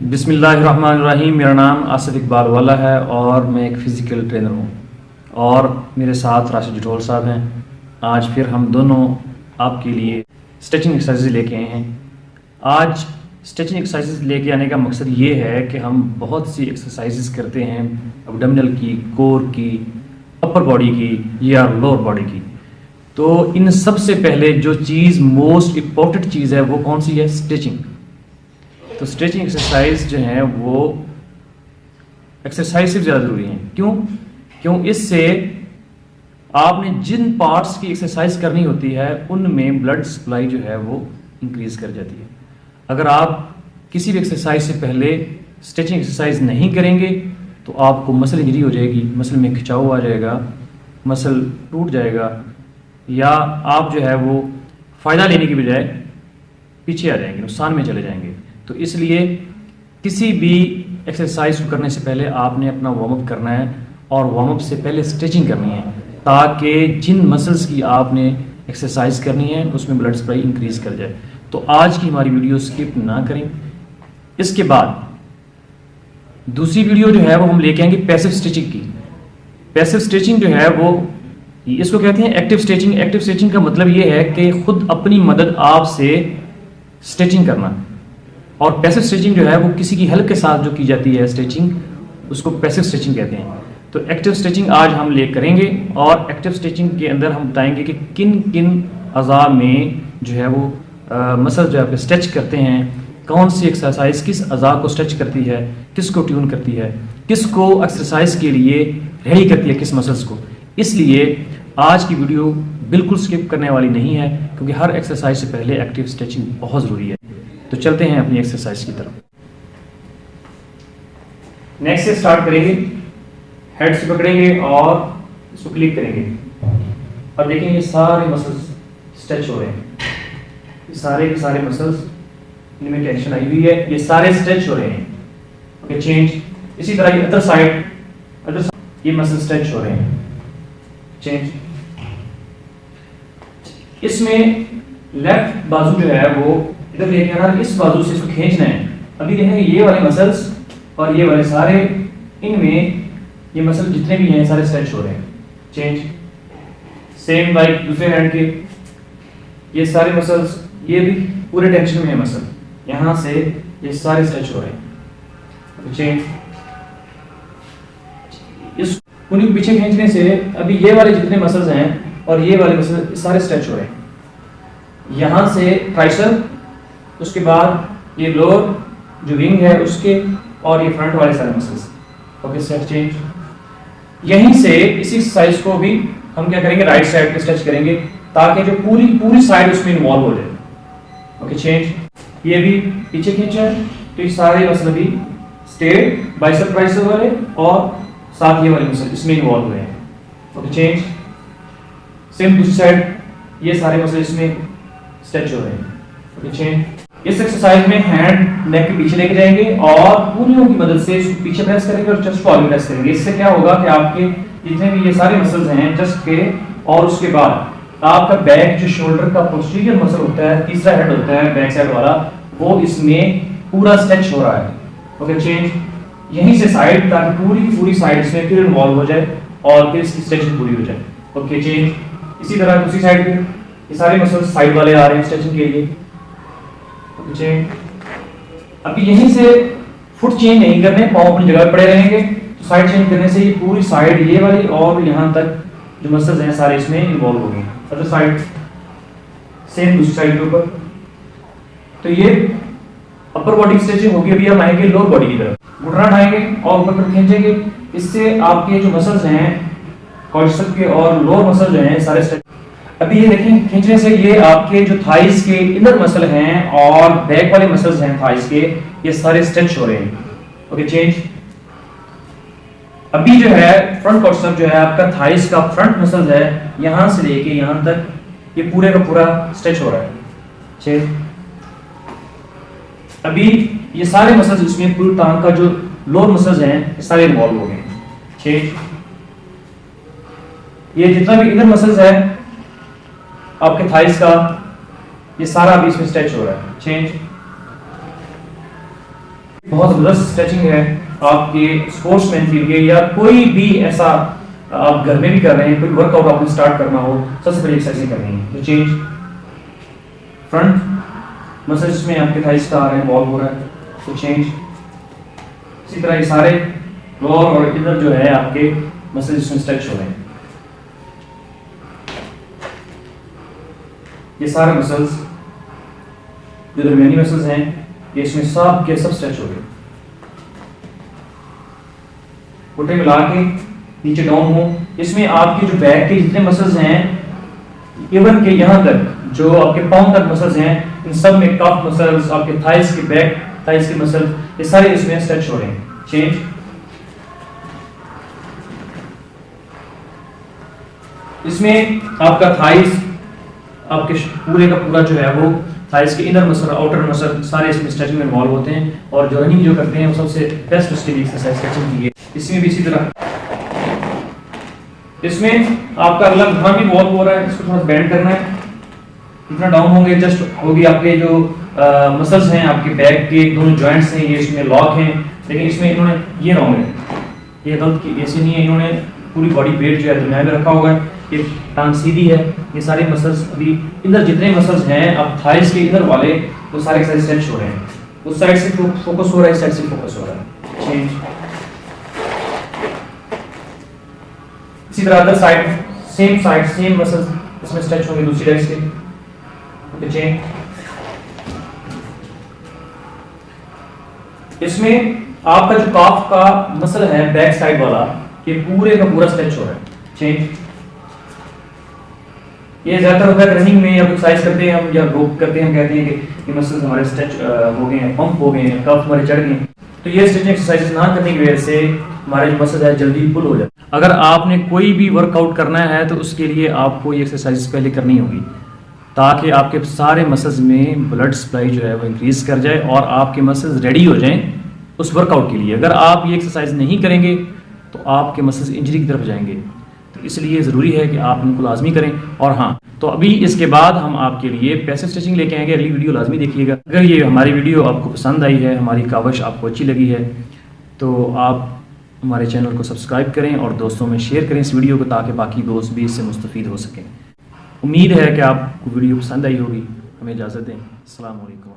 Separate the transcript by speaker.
Speaker 1: बिस्मिल्लाहिर्रहमानिर्रहीम। मेरा नाम आसिफ इकबाल वाला है और मैं एक फ़िज़िकल ट्रेनर हूँ और मेरे साथ राशिद जटोल साहब हैं। आज फिर हम दोनों आपके लिए स्ट्रेचिंग एक्सरसाइज लेके आए हैं। आज स्ट्रेचिंग एक्सरसाइज लेके आने का मकसद ये है कि हम बहुत सी एक्सरसाइजेस करते हैं एब्डोमिनल की, कोर की, अपर बॉडी की या लोअर बॉडी की। तो इन सब से पहले जो चीज़ मोस्ट इम्पॉर्टेंट चीज़ है वो कौन सी है? स्ट्रेचिंग। तो स्ट्रेचिंग एक्सरसाइज जो है वो एक्सरसाइज से ज़्यादा ज़रूरी है। क्यों? इससे आपने जिन पार्ट्स की एक्सरसाइज करनी होती है उनमें ब्लड सप्लाई जो है वो इंक्रीज कर जाती है। अगर आप किसी भी एक्सरसाइज से पहले स्ट्रेचिंग एक्सरसाइज नहीं करेंगे तो आपको मसल इंजरी हो जाएगी, मसल में खिंचाव आ जाएगा, मसल टूट जाएगा या आप जो है वो फ़ायदा लेने की बजाय पीछे आ जाएंगे, नुकसान में चले जाएंगे। तो इसलिए किसी भी एक्सरसाइज को करने से पहले आपने अपना वार्म अप करना है और वार्म अप से पहले स्ट्रेचिंग करनी है ताकि जिन मसल्स की आपने एक्सरसाइज करनी है उसमें ब्लड सप्लाई इंक्रीज कर जाए। तो आज की हमारी वीडियो स्किप ना करें। इसके बाद दूसरी वीडियो जो है वो हम लेके आएंगे पैसिव स्ट्रेचिंग की। पैसिव स्ट्रेचिंग जो है वो इसको कहते हैं एक्टिव स्ट्रेचिंग। एक्टिव स्ट्रेचिंग का मतलब ये है कि खुद अपनी मदद आपसे स्ट्रेचिंग करना। और पैसिव स्ट्रेचिंग जो है वो किसी की हेल्प के साथ जो की जाती है स्ट्रेचिंग, उसको पैसिव स्ट्रेचिंग कहते हैं। तो एक्टिव स्ट्रेचिंग आज हम ले करेंगे और एक्टिव स्ट्रेचिंग के अंदर हम बताएंगे कि किन किन अज़ा में जो है वो मसल जो है स्ट्रेच करते हैं, कौन सी एक्सरसाइज किस अज़ा को स्ट्रेच करती है, किसको ट्यून करती है, किसको एक्सरसाइज के लिए रेडी करती है, किस मसल्स को। इसलिए आज की वीडियो बिल्कुल स्किप करने वाली नहीं है क्योंकि हर एक्सरसाइज से पहले एक्टिव स्ट्रेचिंग बहुत ज़रूरी है। तो चलते हैं अपनी एक्सरसाइज की तरफ। नेक्स्ट से स्टार्ट करेंगे, हेड से पकड़ेंगे और इसको क्लिक करेंगे। अब देखेंगे ये सारे मसल्स स्ट्रेच हो रहे हैं, ये सारे के सारे मसल्स, इनमें टेंशन आई हुई है, ये सारे स्ट्रेच हो रहे हैं। Okay, change. इसी तरह ये अदर साइड ये मसल स्ट्रेच हो रहे हैं, चेंज। इसमें लेफ्ट बाजू जो है वो इधर लेके आना, इस बाजू से इसको खींचना है। अभी देखेंगे ये वाले मसल्स और ये वाले सारे, इनमें ये मसल जितने भी हैं सारे स्ट्रेच हो रहे हैं, चेंज। सेम लाइक दूसरे हैंड के, ये सारे मसल्स, ये भी पूरे टेंशन में है मसल, यहां से ये सारे स्ट्रेच हो रहे हैं, चेंज। इस उन्हीं पीछे खींचने से अभी ये वाले जितने मसल्स हैं और ये वाले मसल सारे स्ट्रेच हो रहे हैं। यहां से ट्राइसेप, उसके बाद ये लोअर जो विंग है उसके, और ये फ्रंट वाले सारे मसल्स। Okay, set, change. यहीं से इसी एक्सरसाइज को भी हम क्या करेंगे, राइट साइड पे स्ट्रेच करेंगे ताकि जो पूरी साइड उसमें इन्वॉल्व हो जाए। Okay, change. ये भी पीछे खींचा है तो ये सारे मसल भी स्ट्रेट बाइसेप ट्राइसेप वाले और साथ ये वाले मसल इसमें इन्वॉल्व हुए हैं। Okay, change. सेम दूसरी साइड, ये सारे मसल इसमें स्ट्रेच हो रहे हैं। Okay, change. इस एक्सरसाइज में हैंड नेक के पीछे लेके जाएंगे और पूरियों की मदद से इसको पीछे प्रेस करेंगे और चेस्ट को आगे प्रेस करेंगे। इससे क्या होगा कि आपके जितने भी ये सारे मसल्स हैं चेस्ट के, और उसके बाद आपका बैक जो शोल्डर का पोस्टीरियर मसल होता है, तीसरा हेड होता है बैक साइड वाला, वो इसमें पूरा स्ट्रेच हो रहा है। Okay, change. यहीं से साइड, ताकि पूरी साइड इसमें फिर इन्वॉल्व हो जाए और फिर इसकी स्ट्रेचिंग पूरी हो जाए। Okay, change. इसी तरह दूसरी साइड पे ये सारे मसल्स साइड वाले आ रहे हैं स्ट्रेचिंग के लिए, चेंज। अभी यहीं से फुट चेंज नहीं करने, पांव अपनी जगह पड़े रहेंगे। तो साइड चेंज करने से ये पूरी साइड, ये वाली और यहां तक जो मसल्स हैं सारे इसमें इन्वॉल्व हो गए। अदर साइड, सेम दूसरी साइड के ऊपर। तो ये अपर बॉडी की स्ट्रेचिंग होगी। अभी हम आएंगे लोअर बॉडी की तरफ। घुटना उठाएंगे और ऊपर पर खींचेंगे। इससे आपके जो मसल्स हैं क्वाड्रिसेप के और लोअर मसल जो हैं सारे स्ट्रेच। अभी ये देखें, खींचने से ये आपके जो थाइस के इनर मसल हैं और बैक वाले मसल्स हैं थाइस के, ये सारे स्ट्रेच हो रहे हैं। Okay, change. अभी जो है फ्रंट क्वाड्रिसेप जो है आपका थाइस का फ्रंट मसल्स है, यहां से लेके यहां तक ये पूरे का पूरा स्ट्रेच हो रहा है, चेंज। अभी ये सारे मसल्स इसमें पूरी टांग का जो लोअर मसल्स हैं ये सारे इन्वॉल्व हो गए, चेंज। ये जितना भी इनर मसल्स है आपके थाइस का, ये सारा अभी इसमें स्ट्रेच हो रहा है, चेंज। बहुत ज़बरदस्त स्ट्रेचिंग है आपके स्पोर्ट्समैन के लिए, या कोई भी ऐसा आप घर में भी कर रहे हैं, कोई वर्कआउट आपने स्टार्ट करना हो, सबसे पहले एक्सरसाइज करनी है। तो चेंज फ्रंट मसल्स में आपके थाइस आ रहे हैं, वॉल्व हो रहा है, तो चेंज। इसी तरह ये सारे लोअर और इधर जो है आपके मसल्स में स्ट्रेच हो रहे हैं। ये सारे मसल्स जो दरमियानी मसल्स हैं, ये इसमें सब के सब स्ट्रेच हो गए। घुटने मिला के नीचे डाउन हो। इसमें आपके जो बैक के जितने मसल्स हैं, इवन के यहाँ तक जो आपके पाँव तक मसल्स हैं, इन सब में कफ मसल्स, आपके थाइस के बैक थाइस के मसल्स, ये सारे इसमें स्ट्रेच हो रहे हैं। चेंज। इसमें आपका थाइस, आपके पूरे का पूरा जो है वो थाइस के इनर मसल, आउटर मसल सारे इसमें स्ट्रेचिंग में इन्वॉल्व होते हैं। और जो रनिंग जो करते हैं वो सबसे बेस्ट उसके लिए एक्सरसाइज स्ट्रेचिंग की है। इसमें भी इसी तरह इसमें आपका अगला घुटना भी वॉल्व हो रहा है, इसको थोड़ा बेंड करना है। इतना डाउन होंगे जस्ट होगी आपके जो मसल्स हैं, आपके बैक के दोनों जॉइंट्स हैं, ये इसमें लॉक हैं। लेकिन इसमें इन्होंने ये रॉन्ग है, ये गलत की ऐसे नहीं है, इन्होंने पूरी बॉडी वेट जो है दरमियान में रखा होगा। ये टांग सीधी है। ये सारे मसल्स अभी इधर जितने मसल्स हैं अब थाइस के इधर वाले, वो सारे स्ट्रेच हो रहे हैं। उस साइड से फोकस हो रहा है, इस साइड से फोकस हो रहा है। चेंज। इसी तरह अदर साइड सेम मसल्स इसमें स्ट्रेच होंगे दूसरी साइड से। तो चेंज। इसमें आपका जो काफ का मसल है बैक साइड वाला, ये पूरे का पूरा स्ट्रेच हो रहा है। चेंज। ये ज्यादातर होता है रनिंग में या एक्सरसाइज करते हैं हम, या रोक करते हैं, हम कहते हैं कि मसल्स हमारे स्ट्रेच हो गए हैं, पंप हो गए हैं, कफ हमारे चढ़ गए हैं। तो ये स्ट्रेचिंग एक्सरसाइज ना करने की वजह से हमारे जो मसल है जल्दी पुल हो जाता है। अगर आपने कोई भी वर्कआउट करना है तो उसके लिए आपको ये एक्सरसाइज पहले करनी होगी, ताकि आपके सारे मसल्स में ब्लड सप्लाई जो है वो इंक्रीज कर जाए और आपके मसल्स रेडी हो जाएं उस वर्कआउट के लिए। अगर आप ये एक्सरसाइज नहीं करेंगे तो आपके मसल्स इंजरी की तरफ जाएंगे। तो इसलिए ज़रूरी है कि आप इनको लाजमी करें। और हाँ, तो अभी इसके बाद हम आपके लिए पैसिव स्ट्रेचिंग लेके आएंगे, अगली वीडियो लाजमी देखिएगा। अगर ये हमारी वीडियो आपको पसंद आई है, हमारी कावश आपको अच्छी लगी है, तो आप हमारे चैनल को सब्सक्राइब करें और दोस्तों में शेयर करें इस वीडियो को, ताकि बाकी दोस्त भी इससे मुस्तफ़ीद हो सकें। उम्मीद है कि आपको वीडियो पसंद आई होगी। हमें इजाज़त दें। अस्सलाम वालेकुम।